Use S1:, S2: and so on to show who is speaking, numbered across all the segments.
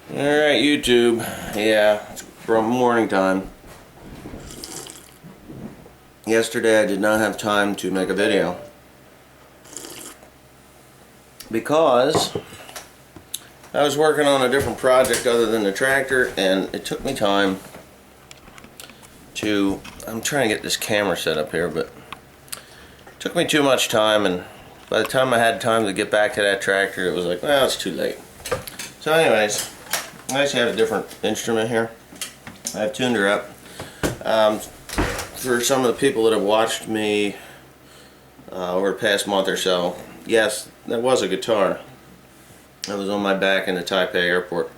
S1: Alright, YouTube. Yeah, it's from morning time. Yesterday I did not have time to make a video because I was working on a different project other than the tractor, and it took me time to... I'm trying to get this camera set up here, but it took me too much time, and by the time I had time to get back to that tractor, it was like, well, it's too late. So anyways, I actually have a different instrument here. I've tuned her up. For some of the people that have watched me over the past month or so, yes, that was a guitar. I was on my back in the Taipei airport.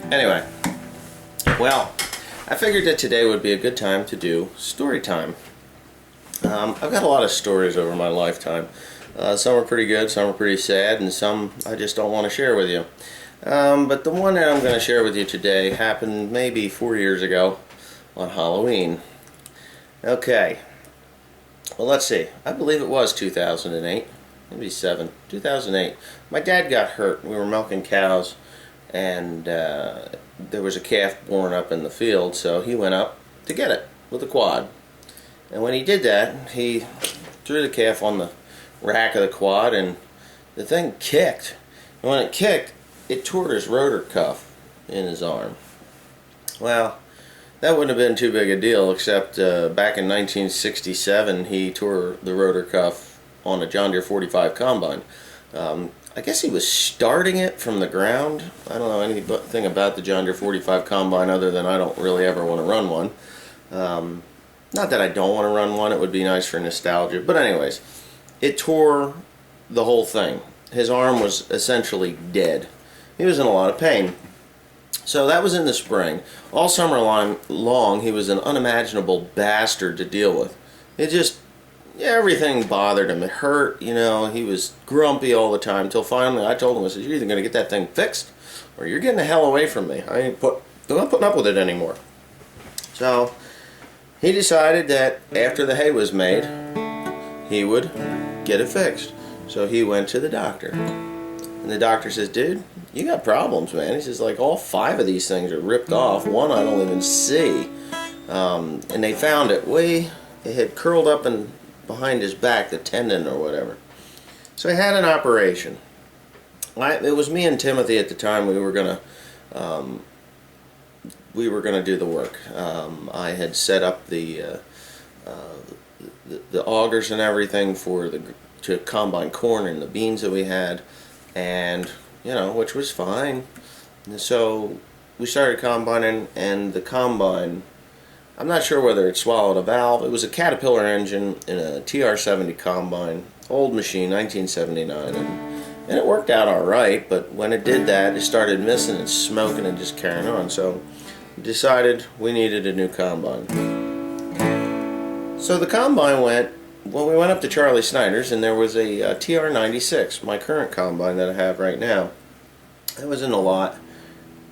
S1: Anyway, well, I figured that today would be a good time to do story time. I've got a lot of stories over my lifetime. Some are pretty good, some are pretty sad, and some I just don't want to share with you. But the one that I'm going to share with you today happened maybe 4 years ago on Halloween. Okay, well, let's see. I believe it was 2008, maybe 2008. My dad got hurt. We were milking cows, and there was a calf born up in the field, so he went up to get it with a quad. And when he did that, he threw the calf on the rack of the quad, and the thing kicked. And when it kicked, it tore his rotor cuff in his arm. Well, that wouldn't have been too big a deal, except back in 1967 he tore the rotor cuff on a John Deere 45 combine. I guess he was starting it from the ground. I don't know anything about the John Deere 45 combine other than I don't really ever want to run one. Not that I don't want to run one, it would be nice for nostalgia. But anyways, it tore the whole thing. His arm was essentially dead. He was in a lot of pain. So that was in the spring. All summer long he was an unimaginable bastard to deal with. It just... everything bothered him. It hurt, you know. He was grumpy all the time until finally I told him, I said, you're either going to get that thing fixed or you're getting the hell away from me. I'm not putting up with it anymore. So he decided that after the hay was made, he would get it fixed. So he went to the doctor. And the doctor says, dude, you got problems, man. He says, like, all 5 of these things are ripped off. One I don't even see. And they found it it had curled up and behind his back, the tendon or whatever. So he had an operation. It was me and Timothy at the time. We were gonna do the work. I had set up the augers and everything to combine corn and the beans that we had, and which was fine. And so we started combining, and the combine, I'm not sure whether it swallowed a valve. It was a Caterpillar engine in a TR-70 combine, old machine, 1979, and it worked out alright, but when it did that, it started missing and smoking and just carrying on, so we decided we needed a new combine. So the combine we went up to Charlie Snyder's, and there was a TR-96, my current combine that I have right now. It was in the lot.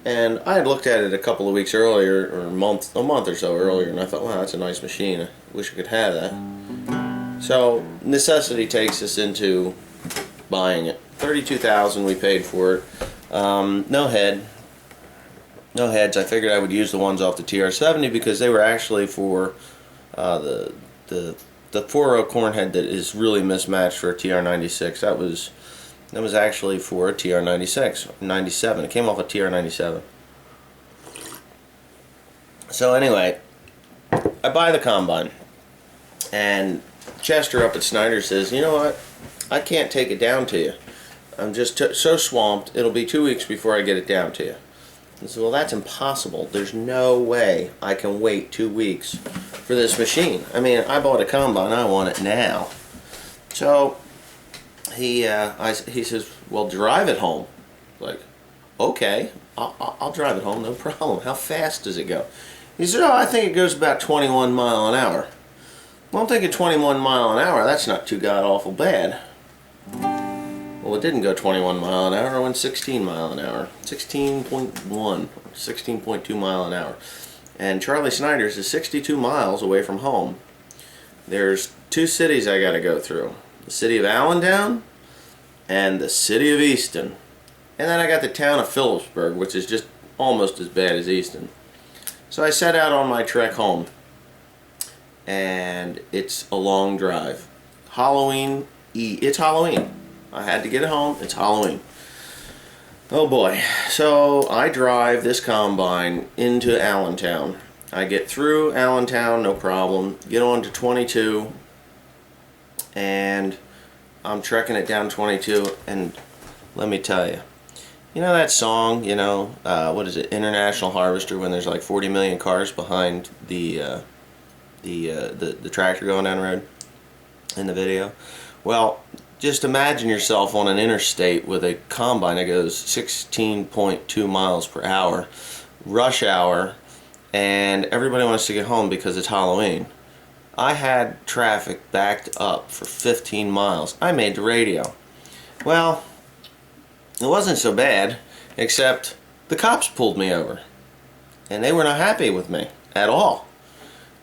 S1: And I had looked at it a couple of weeks earlier, or a month or so earlier, and I thought, wow, that's a nice machine. I wish I could have that. So necessity takes us into buying it. $32,000 we paid for it. No heads. I figured I would use the ones off the TR-70 because they were actually for the 4.0 corn head that is really mismatched for a TR-96. That was actually for a TR-97. It came off a TR-97. So anyway, I buy the combine, and Chester up at Snyder says, you know what, I can't take it down to you. I'm just so swamped, it'll be 2 weeks before I get it down to you. I said, well, that's impossible. There's no way I can wait 2 weeks for this machine. I mean, I bought a combine, I want it now. So he says, well, drive it home. Like, okay, I'll drive it home, no problem. How fast does it go? He said, oh, I think it goes about 21 mile an hour. Well, I'm thinking 21 mile an hour, that's not too god-awful bad. Well, it didn't go 21 mile an hour, it went 16 mile an hour. 16.1, 16.2 mile an hour. And Charlie Snyder's is 62 miles away from home. There's two cities I gotta go through. The city of Allentown and the city of Easton. And then I got the town of Phillipsburg, which is just almost as bad as Easton. So I set out on my trek home. And it's a long drive. Halloween Eve. It's Halloween. I had to get it home. It's Halloween. Oh boy. So I drive this combine into Allentown. I get through Allentown, no problem. Get on to 22. And I'm trekking it down 22. And let me tell you. You know that song, you know, what is it, International Harvester, when there's like 40 million cars behind the tractor going down the road in the video? Well, just imagine yourself on an interstate with a combine that goes 16.2 miles per hour, rush hour, and everybody wants to get home because it's Halloween. I had traffic backed up for 15 miles. I made the radio. Well, it wasn't so bad, except the cops pulled me over, and they were not happy with me at all.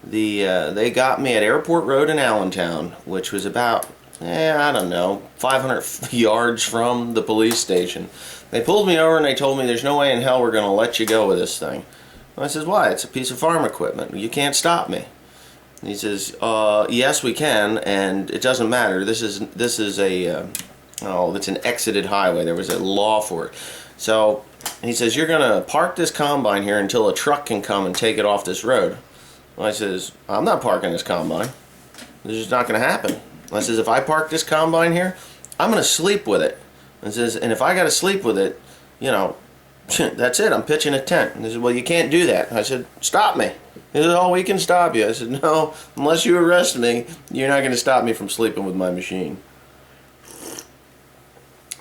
S1: They got me at Airport Road in Allentown, which was about, I don't know, 500 yards from the police station. They pulled me over and they told me there's no way in hell we're going to let you go with this thing. I says, why? It's a piece of farm equipment. You can't stop me. And he says, yes we can, and it doesn't matter. This is a it's an exited highway. There was a law for it. So he says, you're going to park this combine here until a truck can come and take it off this road. Well, I says, I'm not parking this combine. This is not going to happen. I says, if I park this combine here, I'm going to sleep with it. I says, and if I got to sleep with it, you know, that's it. I'm pitching a tent. And he said, well, you can't do that. I said, stop me. He said, oh, we can stop you. I said, no, unless you arrest me, you're not going to stop me from sleeping with my machine.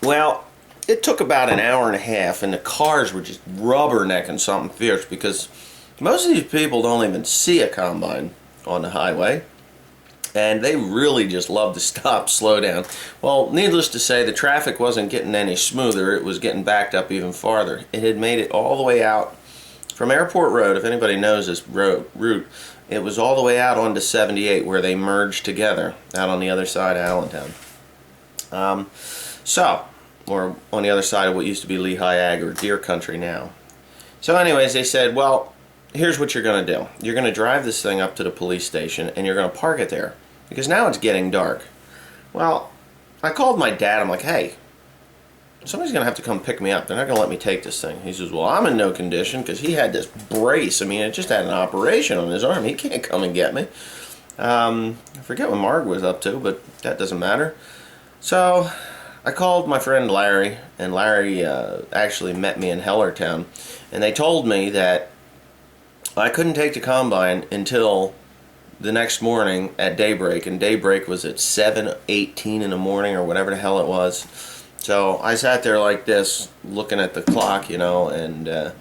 S1: Well, it took about an hour and a half, and the cars were just rubbernecking something fierce because most of these people don't even see a combine on the highway, and they really just love to stop, slow down. Well, needless to say, the traffic wasn't getting any smoother. It was getting backed up even farther. It had made it all the way out from Airport Road. If anybody knows this route, it was all the way out onto 78 where they merged together out on the other side of Allentown. Or on the other side of what used to be Lehigh Ag or Deer Country now. So anyways, they said, well, here's what you're going to do. You're going to drive this thing up to the police station and you're going to park it there because now it's getting dark. Well, I called my dad. I'm like, hey, somebody's going to have to come pick me up. They're not going to let me take this thing. He says, well, I'm in no condition because he had this brace. I mean, it just had an operation on his arm. He can't come and get me. I forget what Marg was up to, but that doesn't matter. So I called my friend Larry, and Larry actually met me in Hellertown, and they told me that I couldn't take the combine until the next morning at daybreak, and daybreak was at 7:18 in the morning or whatever the hell it was. So I sat there like this, looking at the clock, you know, and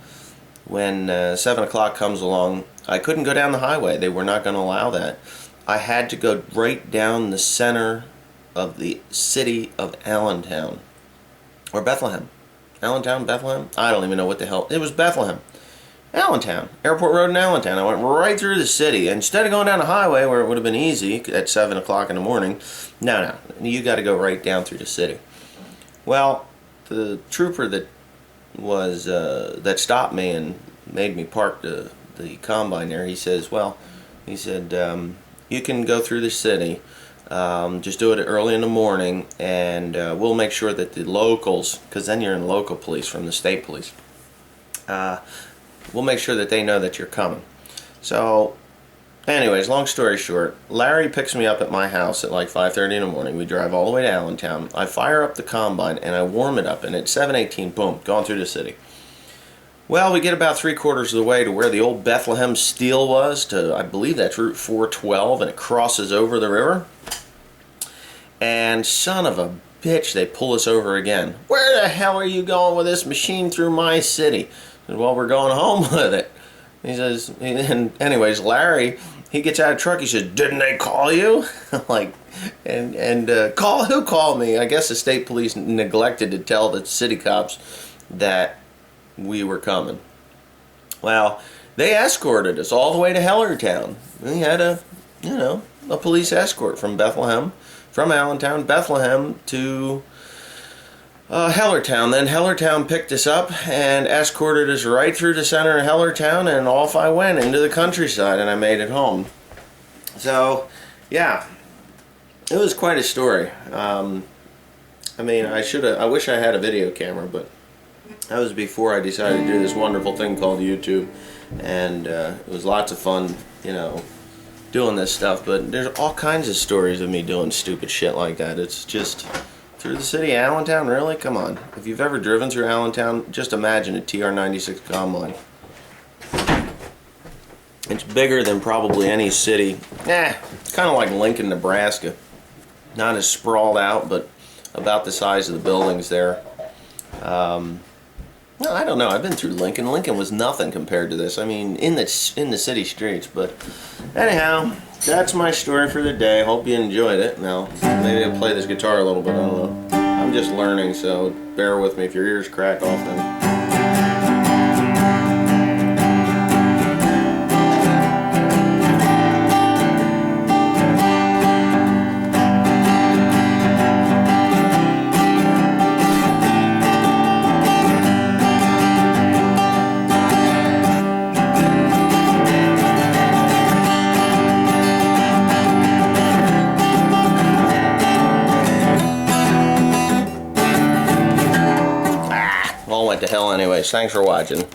S1: when 7 o'clock comes along, I couldn't go down the highway. They were not going to allow that. I had to go right down the center of the city of Allentown, or Bethlehem. Allentown, Bethlehem? I don't even know what the hell. It was Bethlehem. Allentown. Airport Road in Allentown. I went right through the city. Instead of going down the highway where it would have been easy at 7 o'clock in the morning, no, you got to go right down through the city. Well, the trooper that was that stopped me and made me park the combine there, he said, you can go through the city. Just do it early in the morning, and we'll make sure that the locals, because then you're in local police from the state police, we'll make sure that they know that you're coming. So anyways, long story short, Larry picks me up at my house at like 5:30 in the morning. We drive all the way to Allentown. I fire up the combine and I warm it up, and at 7:18, boom, gone through the city. Well, we get about 3/4 of the way to where the old Bethlehem Steel was, to, I believe that's Route 412, and it crosses over the river. And son of a bitch, they pull us over again. Where the hell are you going with this machine through my city? I said, well, we're going home with it. He says, and anyways, Larry, he gets out of the truck, he says, didn't they call you? I'm like, and who called me? I guess the state police neglected to tell the city cops that we were coming. Well, they escorted us all the way to Hellertown. We had a police escort from Bethlehem, from Allentown, Bethlehem to Hellertown. Then Hellertown picked us up and escorted us right through the center of Hellertown, and off I went into the countryside, and I made it home. So, yeah, it was quite a story. I mean, I wish I had a video camera, but that was before I decided to do this wonderful thing called YouTube, and it was lots of fun, doing this stuff. But there's all kinds of stories of me doing stupid shit like that. It's just through the city of Allentown, really? Come on. If you've ever driven through Allentown, just imagine a TR-96 Combine. It's bigger than probably any city. It's kind of like Lincoln, Nebraska. Not as sprawled out, but about the size of the buildings there. No, I don't know. I've been through Lincoln. Lincoln was nothing compared to this. I mean, in the city streets. But anyhow, that's my story for the day. Hope you enjoyed it. Now, maybe I'll play this guitar a little bit. I don't know. I'm just learning, so bear with me if your ears crack off then. All went to hell anyways. Thanks for watching.